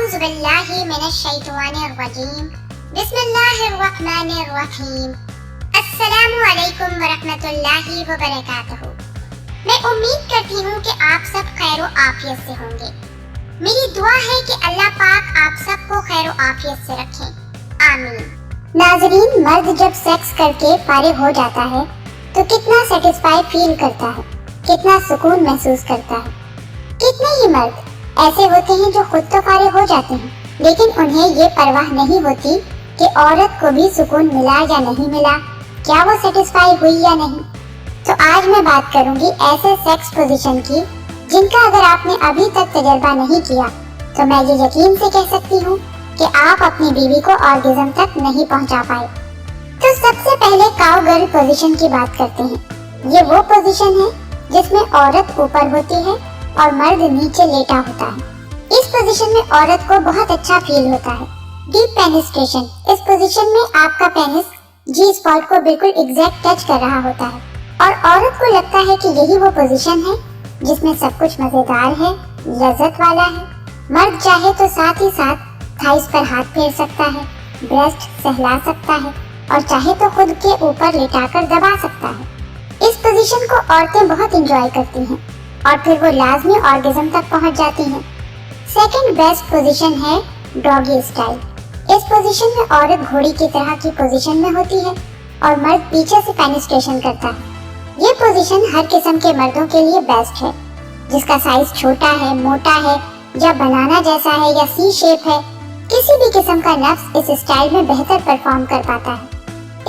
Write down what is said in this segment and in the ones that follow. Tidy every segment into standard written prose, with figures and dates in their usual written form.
أعوذ بالله من الشيطان الرجيम बिस्मिल्लाहिर्रहमानिर्रहीम अस्सलामु अलैकुम वरहमतुल्लाहि वबरकातुहू। मैं उम्मीद करती हूँ कि आप सब खैर आफियत से होंगे। मेरी दुआ है कि अल्लाह पाक आप सबको खैर आफियत से रखें, आमीन। नाज़रीन, मर्द जब सेक्स करके फारिग हो जाता है तो कितना सेटिस्फाई फील करता है, कितना सुकून महसूस करता है। कितने ही मर्द ऐसे होते हैं जो खुद तो फारिग हो जाते हैं, लेकिन उन्हें ये परवाह नहीं होती कि औरत को भी सुकून मिला या नहीं मिला, क्या वो सेटिस्फाई हुई या नहीं। तो आज मैं बात करूंगी ऐसे सेक्स पोजीशन की जिनका अगर आपने अभी तक तजर्बा नहीं किया तो मैं ये यकीन से कह सकती हूँ कि आप अपनी बीवी को ऑर्गेज़म तक नहीं पहुँचा पाए। तो सबसे पहले काउ गर्ल पोजीशन की बात करते हैं। ये वो पोजीशन है जिसमें औरत ऊपर होती है और मर्द नीचे लेटा होता है। इस पोजीशन में औरत को बहुत अच्छा फील होता है। डीप पेनिस्ट्रेशन, इस पोजीशन में आपका पेनिस जी स्पॉट को बिल्कुल एग्जैक्ट टच कर रहा होता है और औरत को लगता है कि यही वो पोजीशन है जिसमें सब कुछ मजेदार है, लज्जत वाला है। मर्द चाहे तो साथ ही साथ थाइस पर हाथ फेर सकता है, ब्रेस्ट सहला सकता है और चाहे तो खुद के ऊपर लेटाकर दबा सकता है। इस पोजीशन को औरतें बहुत एंजॉय करती हैं और फिर वो लाजमी ऑर्गेज़म तक पहुंच जाती हैं। सेकंड बेस्ट पोजीशन है डॉगी स्टाइल। इस पोजीशन में औरत घोड़ी की तरह की पोजीशन में होती है और मर्द पीछे से पेनिस्ट्रेशन करता है। ये पोजीशन हर किस्म के मर्दों के लिए बेस्ट है, जिसका साइज छोटा है, मोटा है या बनाना जैसा है या सी शेप है। किसी भी किस्म का नफ्स इस स्टाइल में बेहतर परफॉर्म कर पाता है।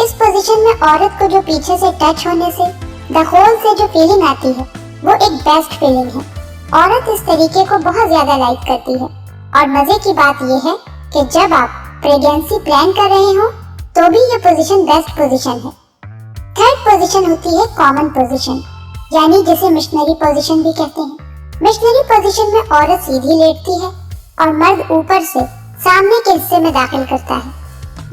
इस पोजीशन में औरत को जो पीछे से टच होने से द होल से जो फीलिंग आती है वो एक बेस्ट फीलिंग है। औरत इस तरीके को बहुत ज्यादा लाइक करती है और मजे की बात यह है कि जब आप प्रेगनेंसी प्लान कर रहे हो तो भी ये पोजीशन बेस्ट पोजीशन है। थर्ड पोजीशन होती है कॉमन पोजीशन, यानी जिसे मिशनरी पोजीशन भी कहते हैं। मिशनरी पोजीशन में औरत सीधी लेटती है और मर्द ऊपर से सामने के हिस्से में दाखिल करता है।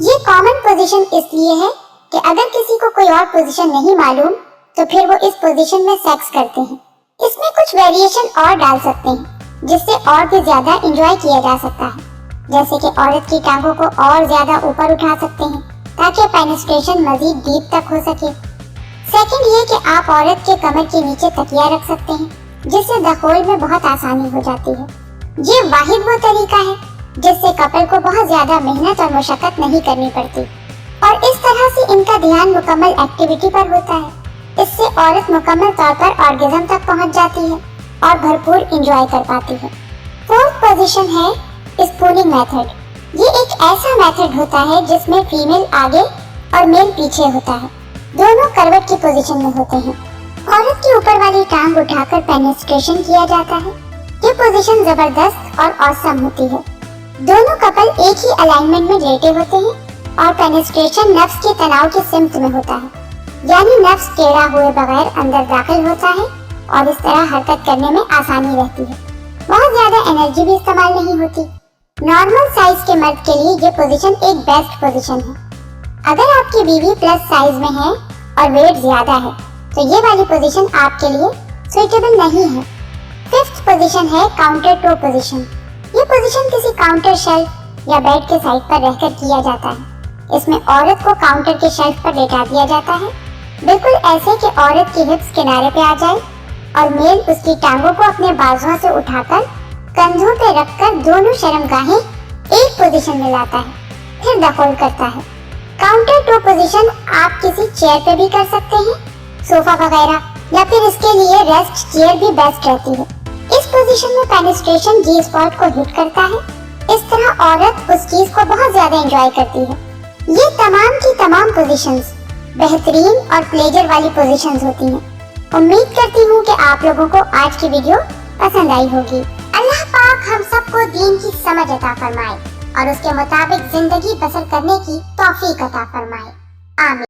ये कॉमन पोजीशन इसलिए है कि अगर किसी को कोई और पोजीशन नहीं मालूम तो फिर वो इस पोजीशन में सेक्स करते हैं। इसमें कुछ वेरिएशन और डाल सकते हैं जिससे और भी ज्यादा एंजॉय किया जा सकता है, जैसे कि औरत की टांगों को और ज्यादा ऊपर उठा सकते हैं ताकि पेनिस्ट्रेशन मजीद डीप तक हो सके। सेकंड ये कि आप औरत के कमर के नीचे तकिया रख सकते हैं जिससे दखोल में बहुत आसानी हो जाती है। ये वाहिद वो तरीका है जिससे कपल को बहुत ज्यादा मेहनत और मशक्कत नहीं करनी पड़ती और इस तरह से इनका ध्यान मुकम्मल एक्टिविटी पर होता है। इससे औरत मुकम्मल तौर पर ऑर्गेज़म तक पहुंच जाती है और भरपूर एंजॉय कर पाती है। फोर्थ पोजीशन है स्पूनिंग मेथड। ये एक ऐसा मेथड होता है जिसमें फीमेल आगे और मेल पीछे होता है। दोनों करवट की पोजीशन में होते हैं। औरत के ऊपर वाली टांग उठाकर पेनिस्ट्रेशन किया जाता है। ये पोजीशन जबरदस्त और ऑसम होती है। दोनों कपल एक ही अलाइनमेंट में लेटे होते हैं और पेनिस्ट्रेशन नफ्स के तनाव की सिमत में होता है, यानी नफ्स टेढ़ा हुए बगैर अंदर दाखिल होता है और इस तरह हरकत करने में आसानी रहती है। बहुत ज्यादा एनर्जी भी इस्तेमाल नहीं होती। नॉर्मल साइज के मर्द के लिए ये पोजीशन एक बेस्ट पोजीशन है। अगर आपकी बीवी प्लस साइज में है और वेट ज्यादा है तो ये वाली पोजीशन आपके लिए सुइटेबल नहीं है। फिफ्थ पोजीशन है काउंटर टो पोजीशन। ये पोजीशन किसी काउंटर शेल्फ या बेड के साइड पर रहकर किया जाता है। इसमें औरत को काउंटर के शेल्फ पर लेटा दिया जाता है, बिल्कुल ऐसे कि औरत की हिप्स किनारे पे आ जाए और मेल उसकी टांगों को अपने बाजुओं से उठाकर कंधों पे रखकर दोनों शर्मगाहें एक पोजीशन में लाता है, फिर दखल करता है। काउंटर टो पोजीशन आप किसी चेयर पे भी कर सकते हैं, सोफा वगैरह, या फिर इसके लिए रेस्ट चेयर भी बेस्ट रहती है। इस पोजीशन में पेनिस्ट्रेशन जी स्पॉट को हिट करता है। इस तरह औरत उस चीज को बहुत ज्यादा एंजॉय करती है। ये तमाम की तमाम पोजीशंस बेहतरीन और प्लेजर वाली पोजीशंस होती हैं। उम्मीद करती हूँ कि आप लोगों को आज की वीडियो पसंद आई होगी। अल्लाह पाक हम सबको दीन की समझ अता फरमाए और उसके मुताबिक जिंदगी बसर करने की तौफीक अता फरमाए, आमीन।